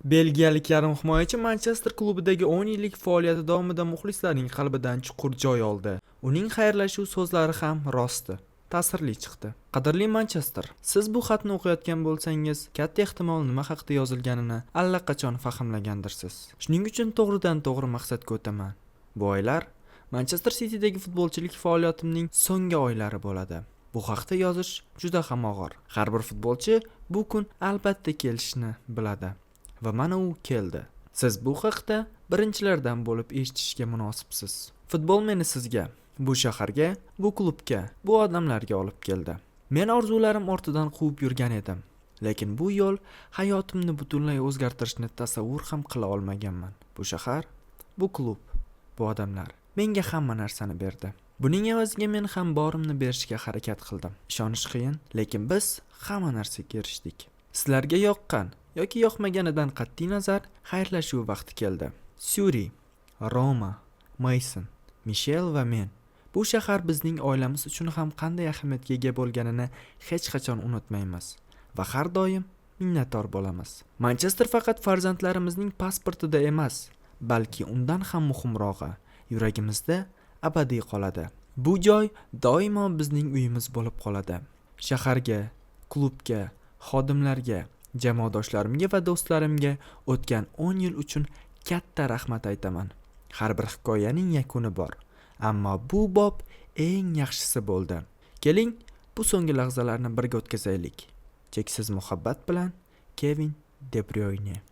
Belgiyalik yarim himoyachi Manchester klubidagi 10 yillik faoliyati davomida muxlislarning qalbidan chuqur joy oldi. Uning xayrlashuv so'zlari ham rosti, ta'sirli chiqdi. Qadrli Manchester, siz bu xatni o'qiyotgan bo'lsangiz, katta ehtimol nima haqida yozilganini allaqachon fahmlagandirsiz. Shuning uchun to'g'ridan-to'g'ri maqsadga o'taman. Bu oylar Manchester City'dagi futbolchilik faoliyatimning so'nggi oylari bo'ladi. Bu haqda yozish juda ham og'ir. Har bir futbolchi bu kun albatta kelishini biladi. Va mana u keldi. Siz bu haqda birinchilardan bo'lib eshitishga munosibsiz. Futbol meni sizga, bu shaharga, bu klubga, bu odamlarga olib keldi. Men orzularim ortidan quvib yurgan edim. Lekin bu yo'l hayotimni butunlay o'zgartirishni tasavvur ham qila olmaganman. Bu shahar, bu klub, bu odamlar menga hamma narsani berdi. Buning evaziga men ham borimni berishga harakat qildim. Ishonish qiyin, lekin biz hamma narsaga erishdik. Sizlarga yoqqan yoki yoqmaganidan qat'iy nazar, xayrlashuv vaqti keldi. Suri, Roma, Mason, Michel va men. Bu shahar bizning oilamiz uchun ham qanday ahamiyatga ega bo'lganini hech qachon unutmaymiz va har doim minnatdor bo'lamiz. Manchester faqat farzandlarimizning pasportida emas, balki undan ham muhimrog'i, yuragimizda abadiy qoladi. Bu joy doimo bizning uyimiz bo'lib qoladi. Shaharga, klubga, xodimlarga, jamoadoshlarimga va do'stlarimga o'tgan 10 yil uchun katta rahmat aytaman. Har bir hikoyaning yakuni bor, ammo bu bob eng yaxshisi bo'ldi. Keling, bu so'nggi lahzalarni birga o'tkazaylik. Cheksiz muhabbat bilan, Kevin De Bruyne.